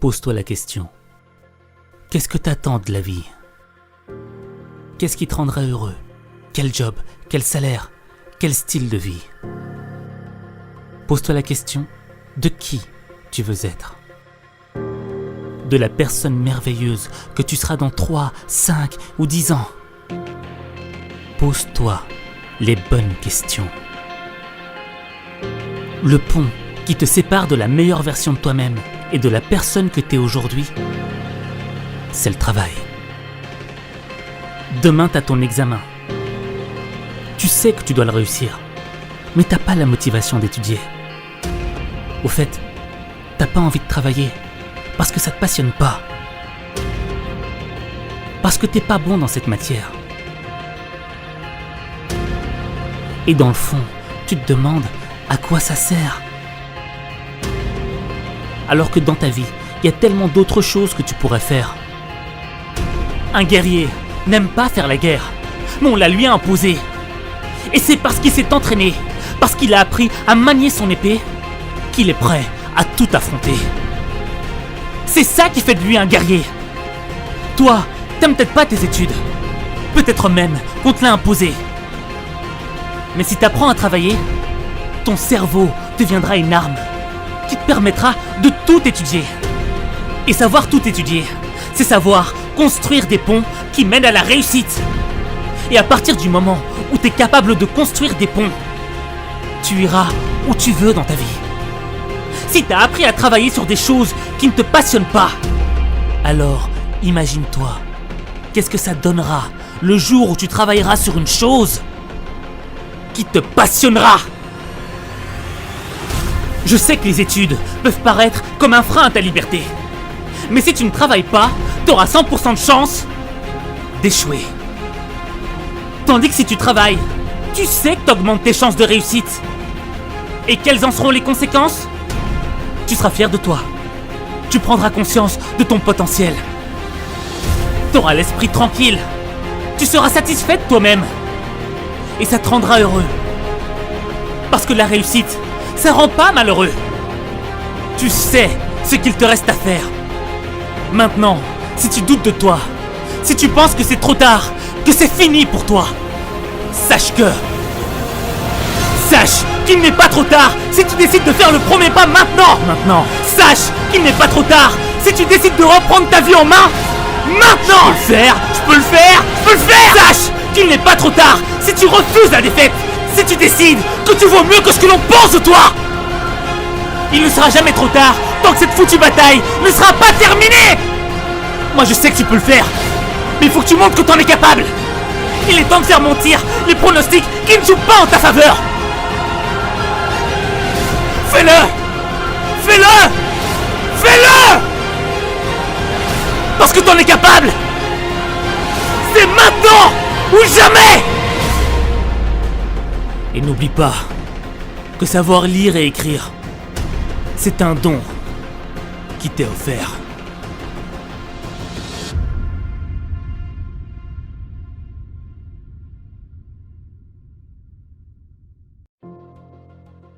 Pose-toi la question. Qu'est-ce que t'attends de la vie? Qu'est-ce qui te rendra heureux? Quel job? Quel salaire? Quel style de vie? Pose-toi la question de qui tu veux être. De la personne merveilleuse que tu seras dans 3, 5 ou 10 ans. Pose-toi les bonnes questions. Le pont qui te sépare de la meilleure version de toi-même et de la personne que t'es aujourd'hui, c'est le travail. Demain, t'as ton examen. Tu sais que tu dois le réussir, mais t'as pas la motivation d'étudier. Au fait, t'as pas envie de travailler parce que ça te passionne pas. Parce que t'es pas bon dans cette matière. Et dans le fond, tu te demandes à quoi ça sert. Alors que dans ta vie, il y a tellement d'autres choses que tu pourrais faire. Un guerrier n'aime pas faire la guerre, mais on la lui a imposée. Et c'est parce qu'il s'est entraîné, parce qu'il a appris à manier son épée, qu'il est prêt à tout affronter. C'est ça qui fait de lui un guerrier. Toi, t'aimes peut-être pas tes études. Peut-être même qu'on te l'a imposé. Mais si t'apprends à travailler, ton cerveau deviendra une arme qui te permettra de tout étudier. Et savoir tout étudier, c'est savoir construire des ponts qui mènent à la réussite. Et à partir du moment où tu es capable de construire des ponts, tu iras où tu veux dans ta vie. Si tu as appris à travailler sur des choses qui ne te passionnent pas, alors imagine-toi, qu'est-ce que ça donnera le jour où tu travailleras sur une chose qui te passionnera. Je sais que les études peuvent paraître comme un frein à ta liberté. Mais si tu ne travailles pas, tu auras 100% de chance d'échouer. Tandis que si tu travailles, tu sais que tu augmentes tes chances de réussite. Et quelles en seront les conséquences? Tu seras fier de toi. Tu prendras conscience de ton potentiel. Tu auras l'esprit tranquille. Tu seras satisfait de toi-même. Et ça te rendra heureux. Parce que la réussite, ça rend pas malheureux. Tu sais ce qu'il te reste à faire. Maintenant, si tu doutes de toi, si tu penses que c'est trop tard, que c'est fini pour toi, sache qu'il n'est pas trop tard si tu décides de faire le premier pas maintenant. Sache qu'il n'est pas trop tard si tu décides de reprendre ta vie en main maintenant. Je peux le faire. Sache qu'il n'est pas trop tard si tu refuses la défaite, si tu décides que tu vaux mieux que ce que l'on pense de toi. Il ne sera jamais trop tard tant que cette foutue bataille ne sera pas terminée. Moi je sais que tu peux le faire, mais il faut que tu montres que t'en es capable. Il est temps de faire mentir les pronostics qui ne jouent pas en ta faveur. Fais-le parce que t'en es capable. C'est maintenant ou jamais. Et n'oublie pas que savoir lire et écrire, c'est un don qui t'est offert.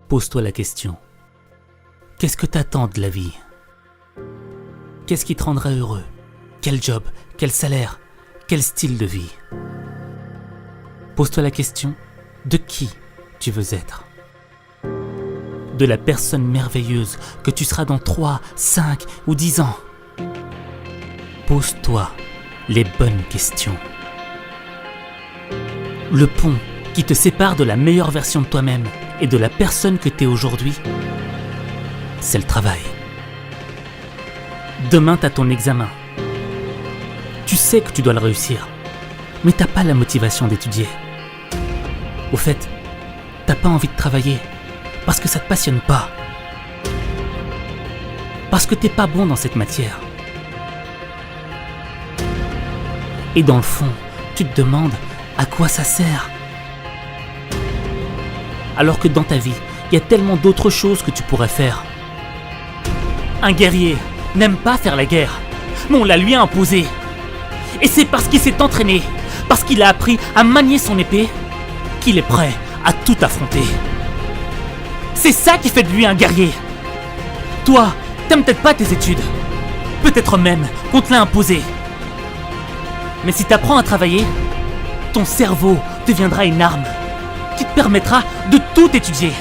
Pose-toi la question. Qu'est-ce que t'attends de la vie? Qu'est-ce qui te rendra heureux? Quel job? Quel salaire? Quel style de vie? Pose-toi la question de qui tu veux être. De la personne merveilleuse que tu seras dans 3, 5 ou 10 ans. Pose-toi les bonnes questions. Le pont qui te sépare de la meilleure version de toi-même et de la personne que t'es aujourd'hui, c'est le travail. Demain, t'as ton examen. Tu sais que tu dois le réussir, mais t'as pas la motivation d'étudier. Au fait, t'as pas envie de travailler parce que ça te passionne pas. Parce que t'es pas bon dans cette matière. Et dans le fond, tu te demandes à quoi ça sert. Alors que dans ta vie, il y a tellement d'autres choses que tu pourrais faire. Un guerrier n'aime pas faire la guerre, mais on la lui a imposée. Et c'est parce qu'il s'est entraîné, parce qu'il a appris à manier son épée, qu'il est prêt à tout affronter. C'est ça qui fait de lui un guerrier. Toi, t'aimes peut-être pas tes études. Peut-être même qu'on te l'a imposé. Mais si tu apprends à travailler, ton cerveau deviendra une arme qui te permettra de tout étudier.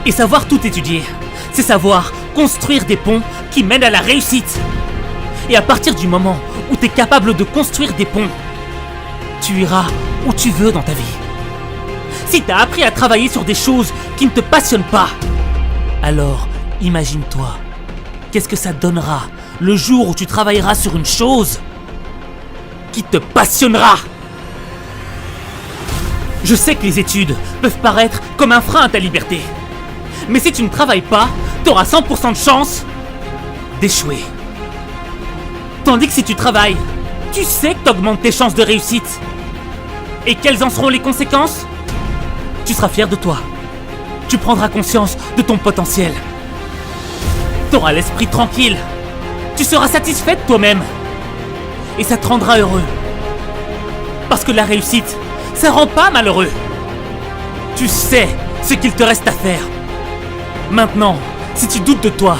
Et savoir tout étudier, c'est savoir construire des ponts qui mènent à la réussite. Et à partir du moment où tu es capable de construire des ponts, tu iras où tu veux dans ta vie. Si tu as appris à travailler sur des choses qui ne te passionnent pas, alors imagine-toi, qu'est-ce que ça donnera le jour où tu travailleras sur une chose qui te passionnera. Je sais que les études peuvent paraître comme un frein à ta liberté. Mais si tu ne travailles pas, tu auras 100% de chance d'échouer. Tandis que si tu travailles, tu sais que tu augmentes tes chances de réussite. Et quelles en seront les conséquences? Tu seras fier de toi. Tu prendras conscience de ton potentiel. Tu auras l'esprit tranquille. Tu seras satisfait de toi-même. Et ça te rendra heureux. Parce que la réussite, ça rend pas malheureux. Tu sais ce qu'il te reste à faire. Maintenant, si tu doutes de toi,